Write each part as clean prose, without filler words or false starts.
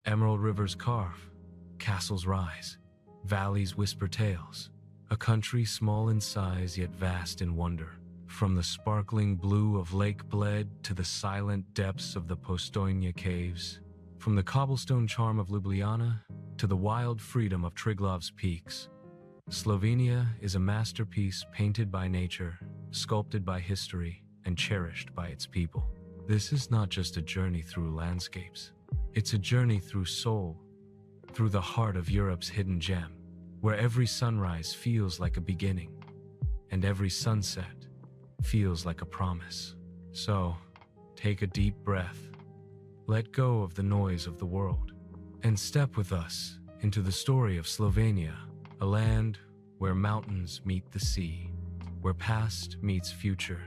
Emerald rivers carve, castles rise, valleys whisper tales. A country small in size yet vast in wonder. From the sparkling blue of Lake Bled to the silent depths of the Postojna Caves. From the cobblestone charm of Ljubljana to the wild freedom of Triglav's peaks. Slovenia is a masterpiece painted by nature, sculpted by history, and cherished by its people. This is not just a journey through landscapes. It's a journey through soul, through the heart of Europe's hidden gem, where every sunrise feels like a beginning, and every sunset feels like a promise. So, take a deep breath, let go of the noise of the world, and step with us into the story of Slovenia, a land where mountains meet the sea, where past meets future,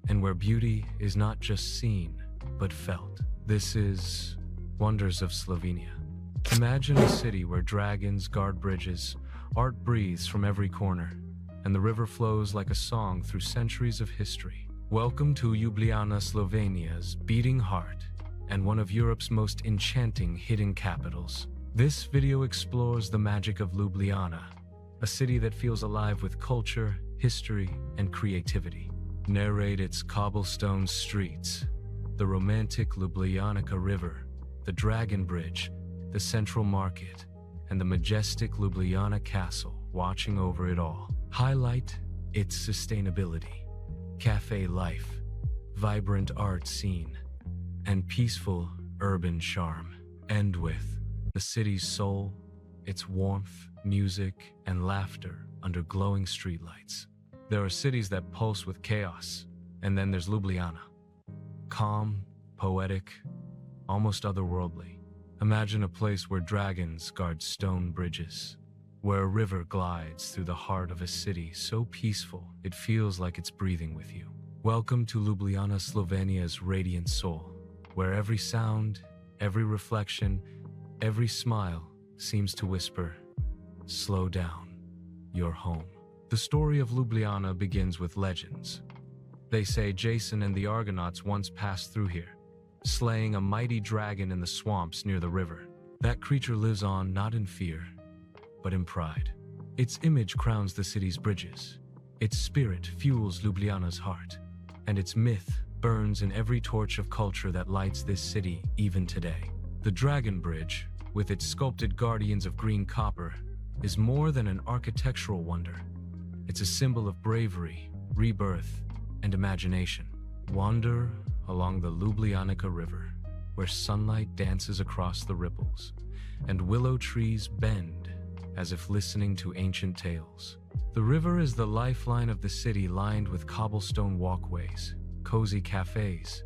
and where beauty is not just seen, but felt. This is Wonders of Slovenia. Imagine a city where dragons guard bridges, art breathes from every corner, and the river flows like a song through centuries of history. Welcome to Ljubljana, Slovenia's beating heart, and one of Europe's most enchanting hidden capitals. This video explores the magic of Ljubljana, a city that feels alive with culture, history, and creativity. Narrate its cobblestone streets, the romantic Ljubljana River, the Dragon Bridge, the Central Market, and the majestic Ljubljana Castle watching over it all. Highlight its sustainability, cafe life, vibrant art scene, and peaceful urban charm. End with the city's soul, its warmth, music, and laughter under glowing streetlights. There are cities that pulse with chaos, and then there's Ljubljana. Calm, poetic, almost otherworldly. Imagine a place where dragons guard stone bridges, where a river glides through the heart of a city so peaceful it feels like it's breathing with you. Welcome to Ljubljana, Slovenia's radiant soul, where every sound, every reflection, every smile seems to whisper, "Slow down, you're home." The story of Ljubljana begins with legends. They say Jason and the Argonauts once passed through here, slaying a mighty dragon in the swamps near the river. That creature lives on not in fear, but in pride. Its image crowns the city's bridges. Its spirit fuels Ljubljana's heart, and its myth burns in every torch of culture that lights this city even today. The Dragon Bridge, with its sculpted guardians of green copper, is more than an architectural wonder. It's a symbol of bravery, rebirth, and imagination. Wander along the Ljubljana River, where sunlight dances across the ripples, and willow trees bend as if listening to ancient tales. The river is the lifeline of the city, lined with cobblestone walkways, cozy cafes,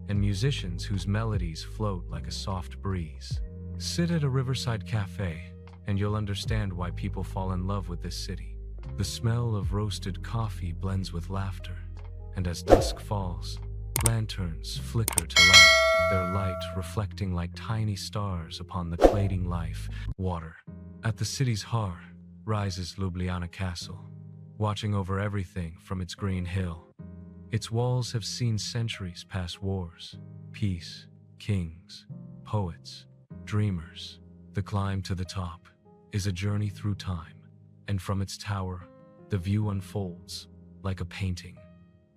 and musicians whose melodies float like a soft breeze. Sit at a riverside cafe, and you'll understand why people fall in love with this city. The smell of roasted coffee blends with laughter, and as dusk falls, lanterns flicker to life, their light reflecting like tiny stars upon the cladding life water. At the city's heart rises Ljubljana Castle, watching over everything from its green hill. Its walls have seen centuries past wars, peace, kings, poets, dreamers. The climb to the top is a journey through time, and from its tower, the view unfolds like a painting.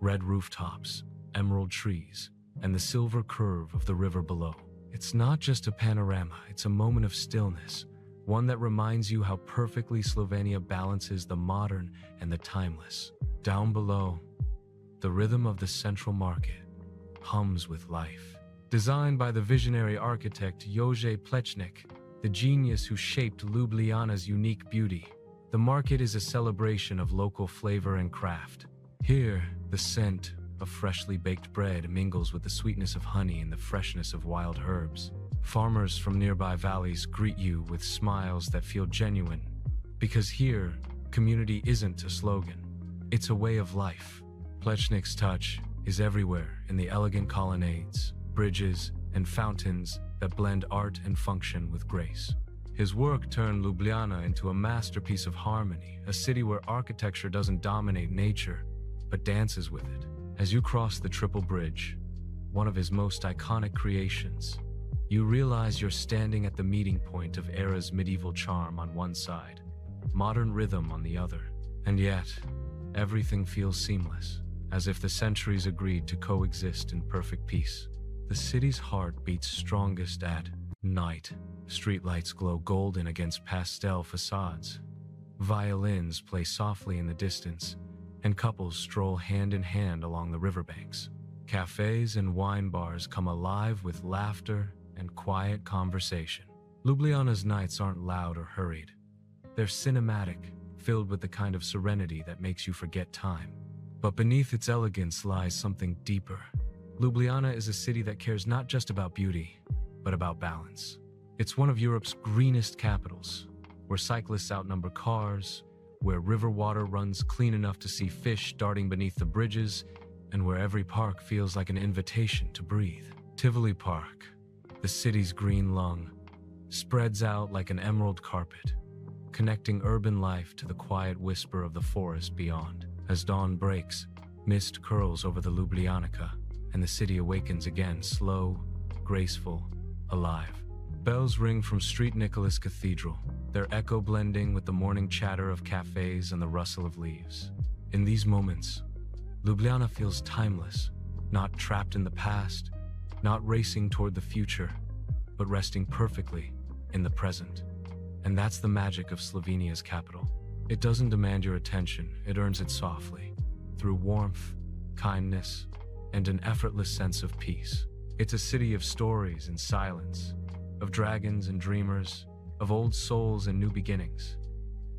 Red rooftops, emerald trees, and the silver curve of the river below. It's not just a panorama, it's a moment of stillness, one that reminds you how perfectly Slovenia balances the modern and the timeless. Down below, the rhythm of the Central Market hums with life. Designed by the visionary architect Jože Plečnik, the genius who shaped Ljubljana's unique beauty, the market is a celebration of local flavor and craft. Here, the scent of freshly baked bread mingles with the sweetness of honey and the freshness of wild herbs. Farmers from nearby valleys greet you with smiles that feel genuine, because here, community isn't a slogan, it's a way of life. Plečnik's touch is everywhere in the elegant colonnades, bridges, and fountains that blend art and function with grace. His work turned Ljubljana into a masterpiece of harmony, a city where architecture doesn't dominate nature, but dances with it. As you cross the Triple Bridge, one of his most iconic creations, You realize you're standing at the meeting point of era's medieval charm on one side, modern rhythm on the other, and yet, everything feels seamless, as if the centuries agreed to coexist in perfect peace. The city's heart beats strongest at night. Streetlights glow golden against pastel facades. Violins play softly in the distance, and couples stroll hand in hand along the riverbanks. Cafes and wine bars come alive with laughter and quiet conversation. Ljubljana's nights aren't loud or hurried. They're cinematic, filled with the kind of serenity that makes you forget time. But beneath its elegance lies something deeper. Ljubljana is a city that cares not just about beauty, but about balance. It's one of Europe's greenest capitals, where cyclists outnumber cars, where river water runs clean enough to see fish darting beneath the bridges, and where every park feels like an invitation to breathe. Tivoli Park, the city's green lung, spreads out like an emerald carpet, connecting urban life to the quiet whisper of the forest beyond. As dawn breaks, mist curls over the Ljubljanica, and the city awakens again, slow, graceful, alive. Bells ring from St. Nicholas Cathedral, their echo blending with the morning chatter of cafes and the rustle of leaves. In these moments, Ljubljana feels timeless, not trapped in the past, not racing toward the future, but resting perfectly in the present. And that's the magic of Slovenia's capital. It doesn't demand your attention, it earns it softly, through warmth, kindness, and an effortless sense of peace. It's a city of stories and silence, of dragons and dreamers, of old souls and new beginnings.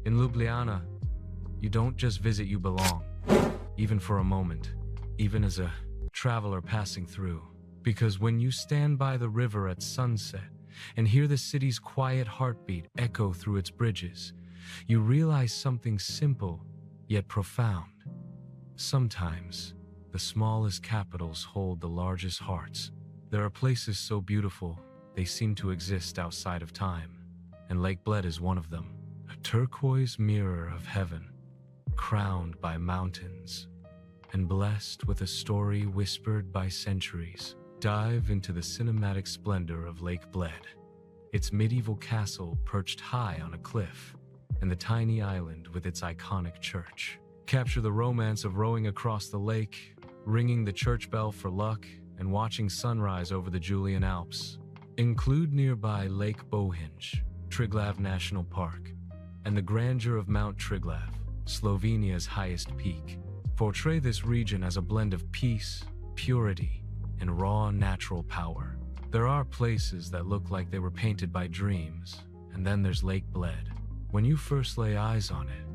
In Ljubljana, you don't just visit, you belong, even for a moment, even as a traveler passing through. Because when you stand by the river at sunset and hear the city's quiet heartbeat echo through its bridges, you realize something simple yet profound. Sometimes, the smallest capitals hold the largest hearts. There are places so beautiful, they seem to exist outside of time, and Lake Bled is one of them. A turquoise mirror of heaven, crowned by mountains, and blessed with a story whispered by centuries. Dive into the cinematic splendor of Lake Bled. Its medieval castle perched high on a cliff, and the tiny island with its iconic church. Capture the romance of rowing across the lake, ringing the church bell for luck, and watching sunrise over the Julian Alps. Include nearby Lake Bohinj, Triglav National Park, and the grandeur of Mount Triglav, Slovenia's highest peak. Portray this region as a blend of peace, purity, and raw natural power. There are places that look like they were painted by dreams, and then there's Lake Bled. When you first lay eyes on it,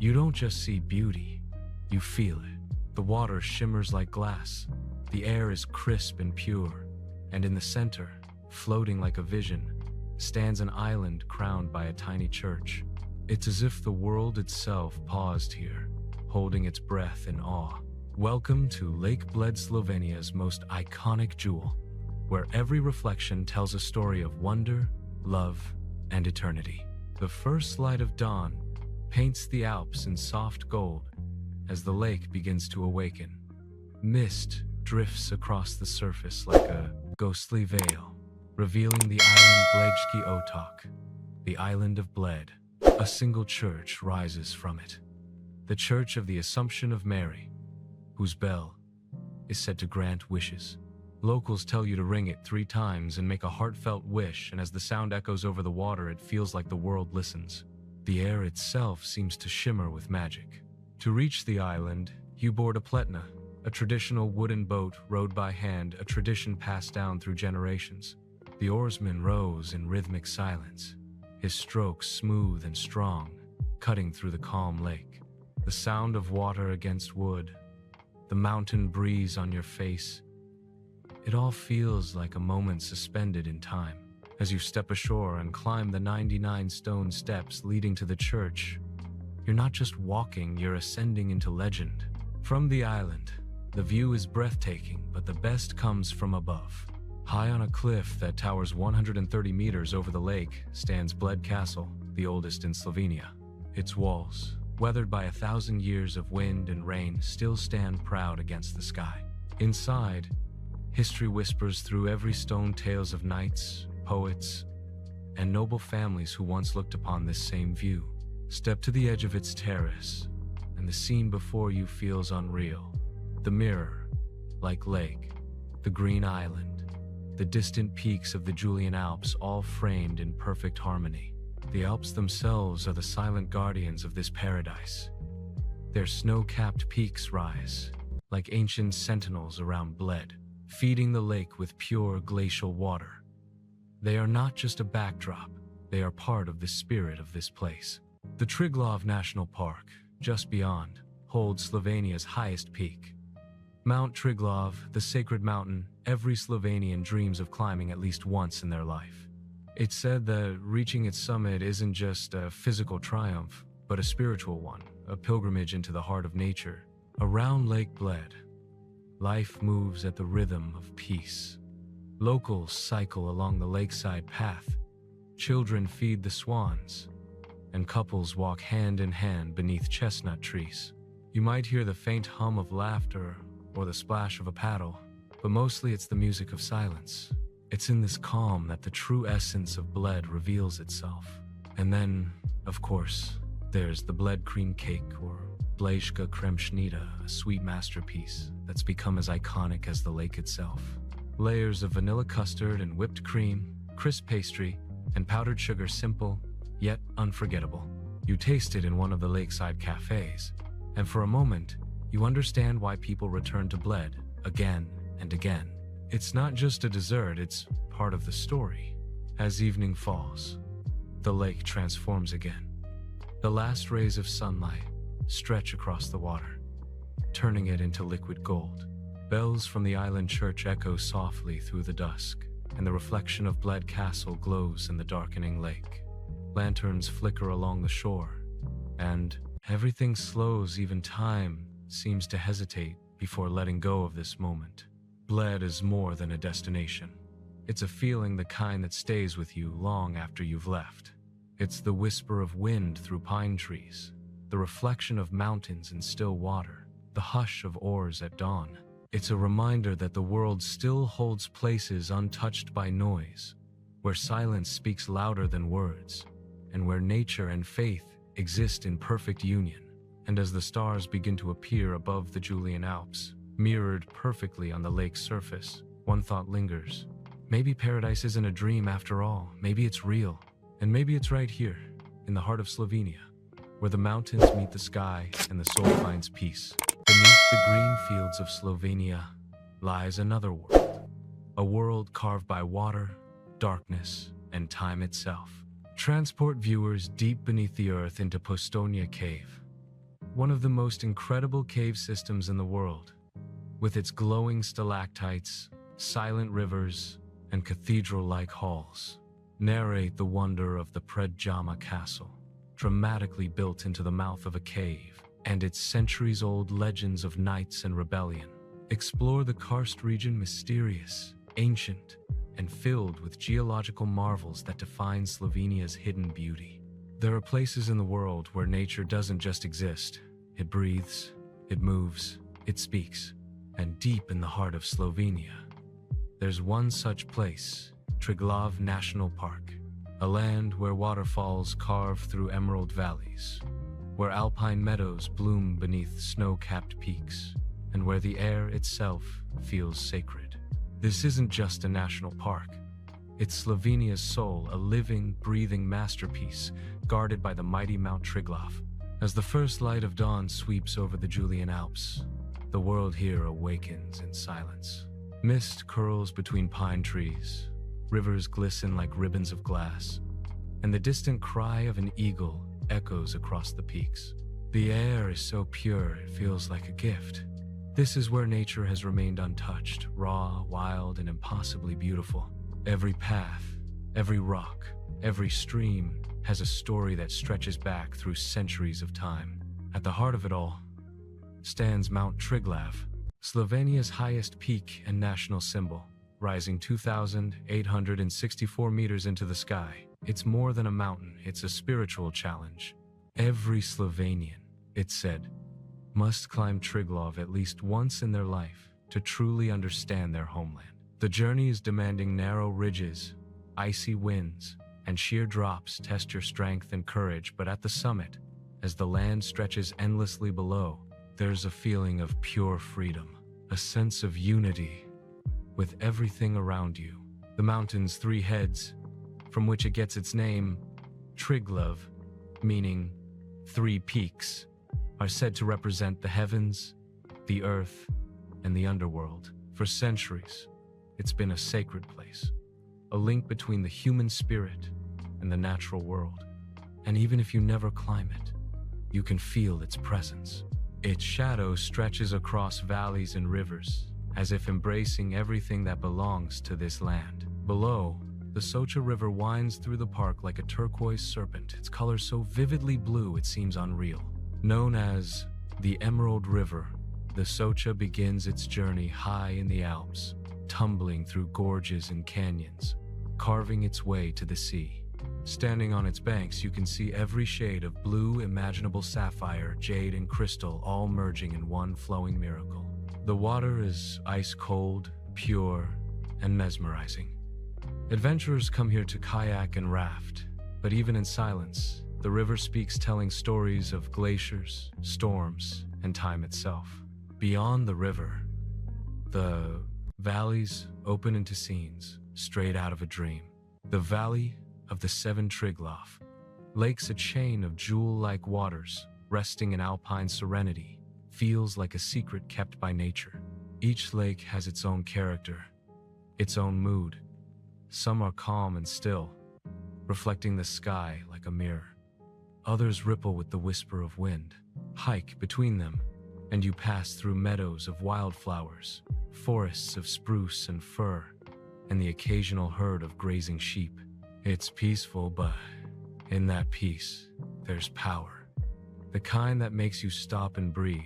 you don't just see beauty, you feel it. The water shimmers like glass, the air is crisp and pure, and in the center, floating like a vision, stands an island crowned by a tiny church. It's as if the world itself paused here, holding its breath in awe. Welcome to Lake Bled, Slovenia's most iconic jewel, where every reflection tells a story of wonder, love, and eternity. The first light of dawn paints the Alps in soft gold as the lake begins to awaken. Mist drifts across the surface like a ghostly veil, revealing the island Bledski Otok, the island of Bled. A single church rises from it, the Church of the Assumption of Mary, whose bell is said to grant wishes. Locals tell you to ring it 3 times and make a heartfelt wish, and as the sound echoes over the water, it feels like the world listens. The air itself seems to shimmer with magic. To reach the island, you board a pletna, a traditional wooden boat rowed by hand, a tradition passed down through generations. The oarsman rows in rhythmic silence, his strokes smooth and strong, cutting through the calm lake. The sound of water against wood, the mountain breeze on your face, it all feels like a moment suspended in time. As you step ashore and climb the 99 stone steps leading to the church, you're not just walking, you're ascending into legend. From the island, the view is breathtaking, but the best comes from above. High on a cliff that towers 130 meters over the lake stands Bled Castle, the oldest in Slovenia. Its walls, weathered by 1,000 years of wind and rain, still stand proud against the sky. Inside, History whispers through every stone tales of knights, poets, and noble families who once looked upon this same view. Step to the edge of its terrace, and the scene before you feels unreal. The mirror, like lake, the green island, the distant peaks of the Julian Alps, all framed in perfect harmony. The Alps themselves are the silent guardians of this paradise. Their snow-capped peaks rise, like ancient sentinels around Bled, feeding the lake with pure glacial water. They are not just a backdrop, they are part of the spirit of this place. The Triglav National Park, just beyond, holds Slovenia's highest peak. Mount Triglav, the sacred mountain every Slovenian dreams of climbing at least once in their life. It's said that reaching its summit isn't just a physical triumph, but a spiritual one, a pilgrimage into the heart of nature. Around Lake Bled, life moves at the rhythm of peace. Locals cycle along the lakeside path, children feed the swans, and couples walk hand in hand beneath chestnut trees. You might hear the faint hum of laughter or the splash of a paddle, but mostly it's the music of silence. It's in this calm that the true essence of Bled reveals itself. And then, of course, there's the Bled cream cake, or Blejska kremšnita, a sweet masterpiece that's become as iconic as the lake itself. Layers of vanilla custard and whipped cream, crisp pastry, and powdered sugar, simple, yet unforgettable. You taste it in one of the lakeside cafes, and for a moment, you understand why people return to Bled again and again. It's not just a dessert, it's part of the story. As evening falls, the lake transforms again. The last rays of sunlight stretch across the water, turning it into liquid gold. Bells from the island church echo softly through the dusk, and the reflection of Bled Castle glows in the darkening lake. Lanterns flicker along the shore, and everything slows, even time seems to hesitate before letting go of this moment. Bled is more than a destination. It's a feeling, the kind that stays with you long after you've left. It's the whisper of wind through pine trees, the reflection of mountains in still water, the hush of oars at dawn. It's a reminder that the world still holds places untouched by noise, where silence speaks louder than words, and where nature and faith exist in perfect union. And as the stars begin to appear above the Julian Alps, mirrored perfectly on the lake's surface, one thought lingers. Maybe paradise isn't a dream after all. Maybe it's real. And maybe it's right here, in the heart of Slovenia, where the mountains meet the sky and the soul finds peace. Beneath the green fields of Slovenia lies another world, a world carved by water, darkness, and time itself. Transport viewers deep beneath the earth into Postojna Cave, one of the most incredible cave systems in the world, with its glowing stalactites, silent rivers, and cathedral-like halls. Narrate the wonder of the Predjama Castle, dramatically built into the mouth of a cave, and its centuries-old legends of knights and rebellion. Explore the karst region, mysterious, ancient, and filled with geological marvels that define Slovenia's hidden beauty. There are places in the world where nature doesn't just exist. It breathes, it moves, it speaks. And deep in the heart of Slovenia, there's one such place, Triglav National Park, a land where waterfalls carve through emerald valleys, where alpine meadows bloom beneath snow-capped peaks, and where the air itself feels sacred. This isn't just a national park. It's Slovenia's soul, a living, breathing masterpiece guarded by the mighty Mount Triglav. As the first light of dawn sweeps over the Julian Alps, the world here awakens in silence. Mist curls between pine trees, rivers glisten like ribbons of glass, and the distant cry of an eagle echoes across the peaks. The air is so pure it feels like a gift. This is where nature has remained untouched, raw, wild, and impossibly beautiful. Every path, every rock, every stream has a story that stretches back through centuries of time. At the heart of it all stands Mount Triglav, Slovenia's highest peak and national symbol, rising 2,864 meters into the sky. It's more than a mountain, it's a spiritual challenge. Every Slovenian, it's said, must climb Triglav at least once in their life to truly understand their homeland. The journey is demanding. Narrow ridges, icy winds, and sheer drops test your strength and courage, but at the summit, as the land stretches endlessly below, there's a feeling of pure freedom, a sense of unity with everything around you. The mountain's three heads, from which it gets its name, Triglav, meaning three peaks, are said to represent the heavens, the earth, and the underworld. For centuries, it's been a sacred place, a link between the human spirit and the natural world. And even if you never climb it, you can feel its presence. Its shadow stretches across valleys and rivers, as if embracing everything that belongs to this land. Below, the Soča River winds through the park like a turquoise serpent, its color so vividly blue it seems unreal. Known as the Emerald River, the Soča begins its journey high in the Alps, tumbling through gorges and canyons, carving its way to the sea. Standing on its banks, you can see every shade of blue imaginable: sapphire, jade, and crystal, all merging in one flowing miracle. The water is ice cold, pure, and mesmerizing. Adventurers come here to kayak and raft, but even in silence, the river speaks, telling stories of glaciers, storms, and time itself. Beyond the river, the valleys open into scenes straight out of a dream. The Valley of the Seven Triglav, lakes a chain of jewel-like waters, resting in alpine serenity, feels like a secret kept by nature. Each lake has its own character, its own mood. Some are calm and still, reflecting the sky like a mirror. Others ripple with the whisper of wind. Hike between them, and you pass through meadows of wildflowers, forests of spruce and fir, and the occasional herd of grazing sheep. It's peaceful, but in that peace, there's power. The kind that makes you stop and breathe,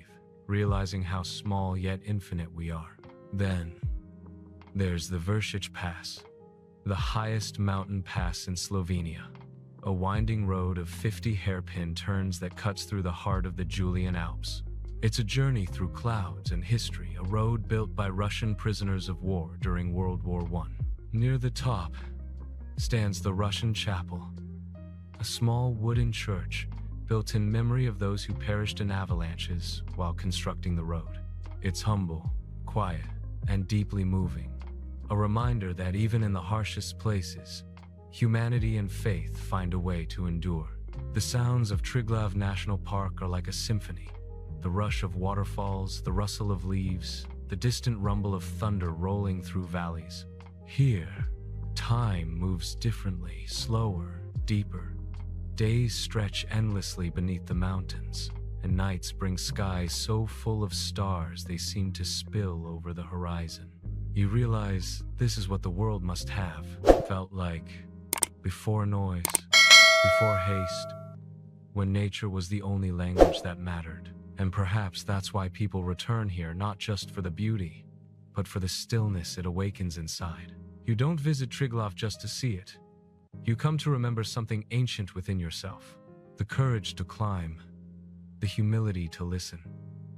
realizing how small yet infinite we are. Then, there's the Vršić Pass, the highest mountain pass in Slovenia, a winding road of 50 hairpin turns that cuts through the heart of the Julian Alps. It's a journey through clouds and history, a road built by Russian prisoners of war during World War I. Near the top stands the Russian Chapel, a small wooden church built in memory of those who perished in avalanches while constructing the road. It's humble, quiet, and deeply moving, a reminder that even in the harshest places, humanity and faith find a way to endure. The sounds of Triglav National Park are like a symphony. The rush of waterfalls, the rustle of leaves, the distant rumble of thunder rolling through valleys. Here, time moves differently, slower, deeper. Days stretch endlessly beneath the mountains, and nights bring skies so full of stars they seem to spill over the horizon. You realize this is what the world must have felt like before noise, before haste, when nature was the only language that mattered. And perhaps that's why people return here, not just for the beauty, but for the stillness it awakens inside. You don't visit Triglav just to see it. You come to remember something ancient within yourself. The courage to climb, the humility to listen,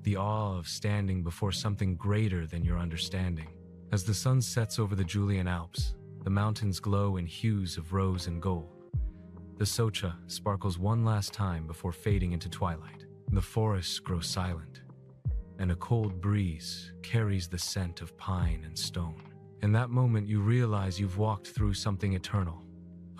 the awe of standing before something greater than your understanding. As the sun sets over the Julian Alps, the mountains glow in hues of rose and gold. The Soča sparkles one last time before fading into twilight. The forests grow silent, and a cold breeze carries the scent of pine and stone. In that moment, you realize you've walked through something eternal,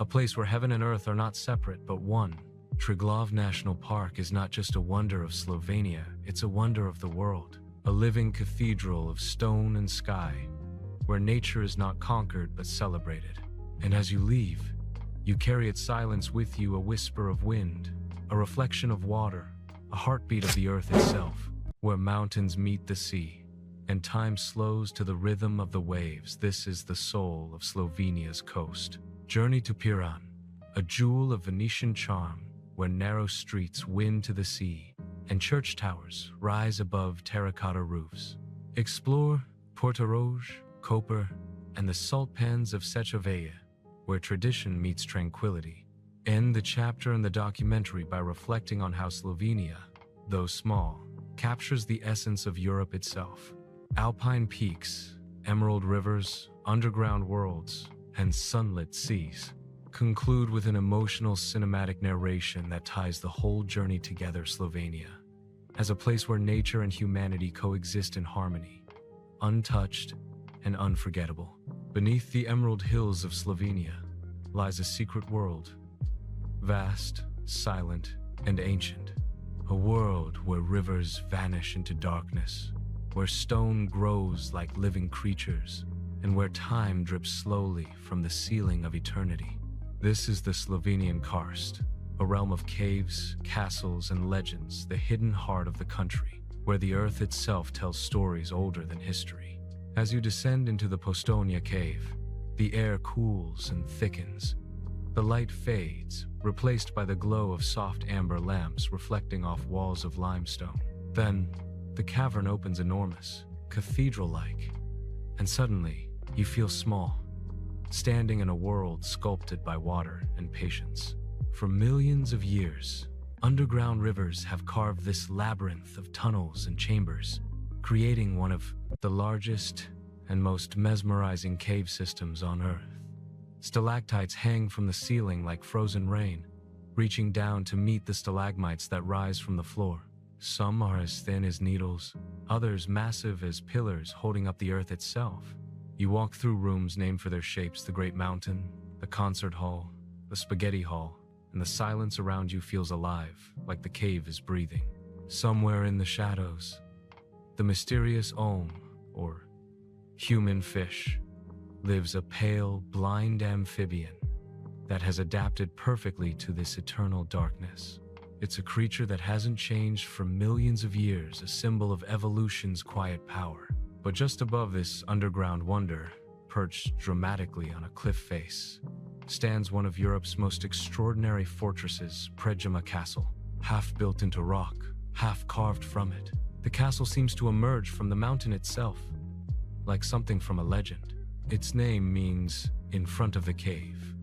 a place where heaven and earth are not separate but one. Triglav National Park is not just a wonder of Slovenia, it's a wonder of the world, a living cathedral of stone and sky, where nature is not conquered but celebrated. And as you leave, you carry its silence with you, a whisper of wind, a reflection of water, a heartbeat of the earth itself, where mountains meet the sea, and time slows to the rhythm of the waves. This is the soul of Slovenia's coast. Journey to Piran, a jewel of Venetian charm, where narrow streets win to the sea, and church towers rise above terracotta roofs. Explore Portorož, Koper, and the salt pans of Soča River, where tradition meets tranquility. End the chapter in the documentary by reflecting on how Slovenia, though small, captures the essence of Europe itself. Alpine peaks, emerald rivers, underground worlds, and sunlit seas conclude with an emotional cinematic narration that ties the whole journey together. Slovenia, as a place where nature and humanity coexist in harmony, untouched and unforgettable. Beneath the emerald hills of Slovenia lies a secret world, vast, silent, and ancient. A world where rivers vanish into darkness, where stone grows like living creatures, and where time drips slowly from the ceiling of eternity. This is the Slovenian karst, a realm of caves, castles, and legends, the hidden heart of the country, where the earth itself tells stories older than history. As you descend into the Postojna Cave, the air cools and thickens. The light fades, replaced by the glow of soft amber lamps reflecting off walls of limestone. Then, the cavern opens enormous, cathedral-like, and suddenly, you feel small, standing in a world sculpted by water and patience. For millions of years, underground rivers have carved this labyrinth of tunnels and chambers, creating one of the largest and most mesmerizing cave systems on Earth. Stalactites hang from the ceiling like frozen rain, reaching down to meet the stalagmites that rise from the floor. Some are as thin as needles, others massive as pillars holding up the earth itself. You walk through rooms named for their shapes: the Great Mountain, the Concert Hall, the Spaghetti Hall, and the silence around you feels alive, like the cave is breathing. Somewhere in the shadows, the mysterious Olm, or human fish, lives, a pale, blind amphibian that has adapted perfectly to this eternal darkness. It's a creature that hasn't changed for millions of years, a symbol of evolution's quiet power. But just above this underground wonder, perched dramatically on a cliff face, stands one of Europe's most extraordinary fortresses, Predjama Castle. Half built into rock, half carved from it, the castle seems to emerge from the mountain itself, like something from a legend. Its name means "in front of the cave,"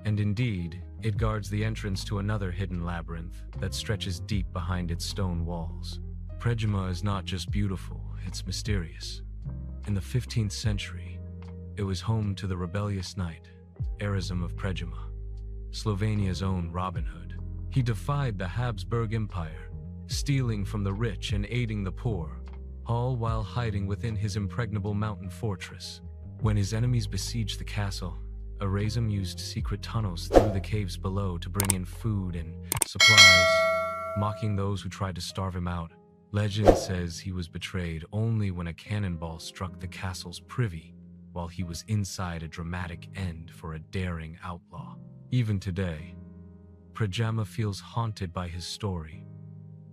and indeed, it guards the entrance to another hidden labyrinth that stretches deep behind its stone walls. Predjama is not just beautiful, it's mysterious. In the 15th century, it was home to the rebellious knight, Erasm of Predjama, Slovenia's own Robin Hood. He defied the Habsburg Empire, stealing from the rich and aiding the poor, all while hiding within his impregnable mountain fortress. When his enemies besieged the castle, Erasm used secret tunnels through the caves below to bring in food and supplies, mocking those who tried to starve him out. Legend says he was betrayed only when a cannonball struck the castle's privy, while he was inside, a dramatic end for a daring outlaw. Even today, Predjama feels haunted by his story,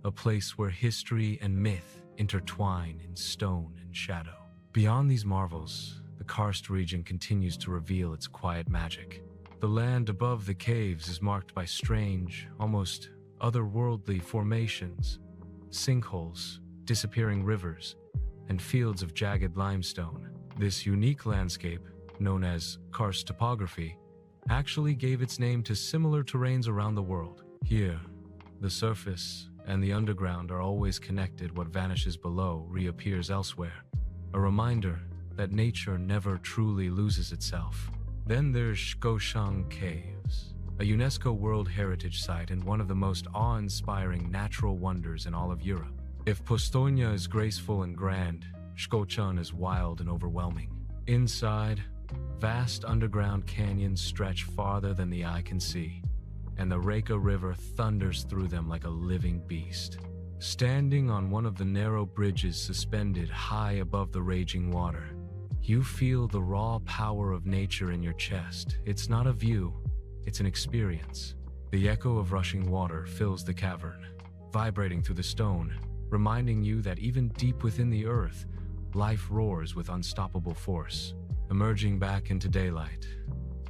a place where history and myth intertwine in stone and shadow. Beyond these marvels, the karst region continues to reveal its quiet magic. The land above the caves is marked by strange, almost otherworldly formations, sinkholes, disappearing rivers, and fields of jagged limestone. This unique landscape, known as karst topography, actually gave its name to similar terrains around the world. Here, the surface and the underground are always connected. What vanishes below reappears elsewhere, a reminder that nature never truly loses itself. Then there's Škocjan Caves, a UNESCO World Heritage Site and one of the most awe-inspiring natural wonders in all of Europe. If Postojna is graceful and grand, Škocjan is wild and overwhelming. Inside, vast underground canyons stretch farther than the eye can see, and the Reka River thunders through them like a living beast. Standing on one of the narrow bridges suspended high above the raging water, you feel the raw power of nature in your chest. It's not a view, it's an experience. The echo of rushing water fills the cavern, vibrating through the stone, reminding you that even deep within the earth, life roars with unstoppable force. Emerging back into daylight,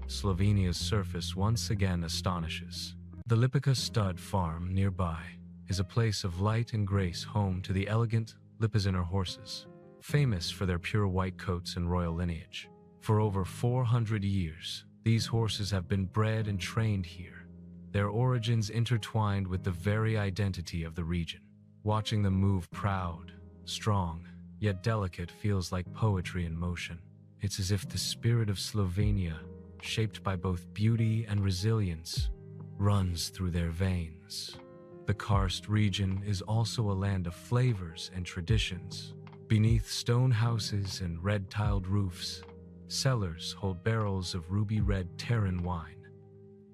Slovenia's surface once again astonishes. The Lipica stud farm nearby is a place of light and grace, home to the elegant Lipiziner horses, famous for their pure white coats and royal lineage. For over 400 years, these horses have been bred and trained here, their origins intertwined with the very identity of the region. Watching them move proud, strong, yet delicate, feels like poetry in motion. It's as if the spirit of Slovenia, shaped by both beauty and resilience, runs through their veins. The karst region is also a land of flavors and traditions. Beneath stone houses and red-tiled roofs, cellars hold barrels of ruby-red Terran wine,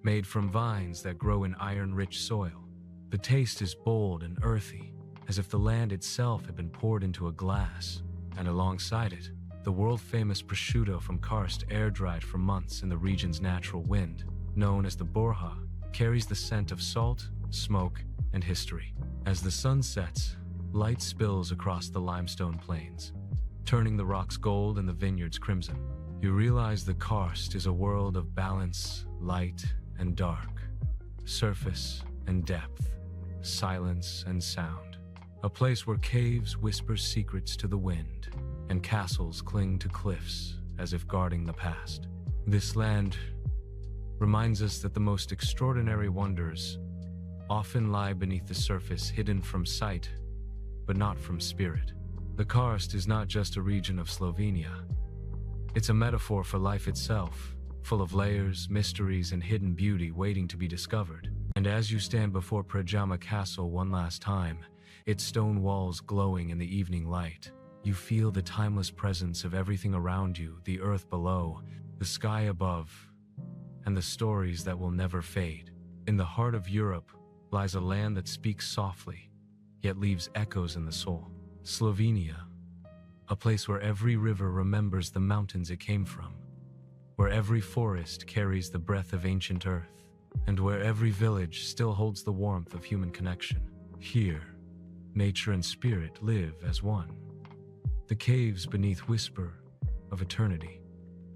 made from vines that grow in iron-rich soil. The taste is bold and earthy, as if the land itself had been poured into a glass, and alongside it, the world-famous prosciutto from karst air-dried for months in the region's natural wind, known as the borja, carries the scent of salt, smoke, and history. As the sun sets, light spills across the limestone plains, turning the rocks gold and the vineyards crimson. You realize the karst is a world of balance, light and dark, surface and depth, silence and sound. A place where caves whisper secrets to the wind, and castles cling to cliffs as if guarding the past. This land reminds us that the most extraordinary wonders often lie beneath the surface, hidden from sight, but not from spirit. The karst is not just a region of Slovenia. It's a metaphor for life itself, full of layers, mysteries, and hidden beauty waiting to be discovered. And as you stand before Predjama Castle one last time, its stone walls glowing in the evening light, you feel the timeless presence of everything around you, the earth below, the sky above, and the stories that will never fade. In the heart of Europe lies a land that speaks softly, yet leaves echoes in the soul. Slovenia, a place where every river remembers the mountains it came from, where every forest carries the breath of ancient earth, and where every village still holds the warmth of human connection. Here, nature and spirit live as one. The caves beneath whisper of eternity.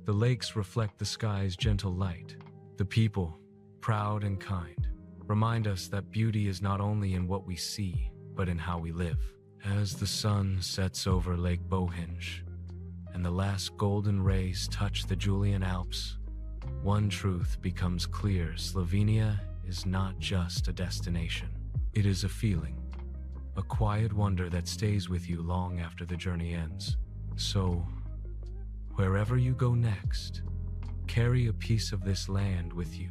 The lakes reflect the sky's gentle light. The people, proud and kind, remind us that beauty is not only in what we see, but in how we live. As the sun sets over Lake Bohinj, and the last golden rays touch the Julian Alps, one truth becomes clear: Slovenia is not just a destination. It is a feeling, a quiet wonder that stays with you long after the journey ends. So, wherever you go next, carry a piece of this land with you.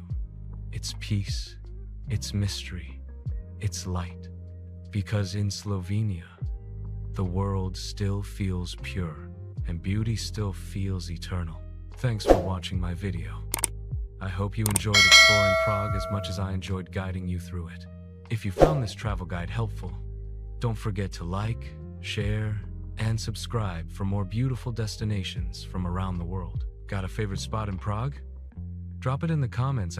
Its peace, its mystery, its light. Because in Slovenia, the world still feels pure, and beauty still feels eternal. Thanks for watching my video. I hope you enjoyed exploring Prague as much as I enjoyed guiding you through it. If you found this travel guide helpful, don't forget to like, share, and subscribe for more beautiful destinations from around the world. Got a favorite spot in Prague? Drop it in the comments.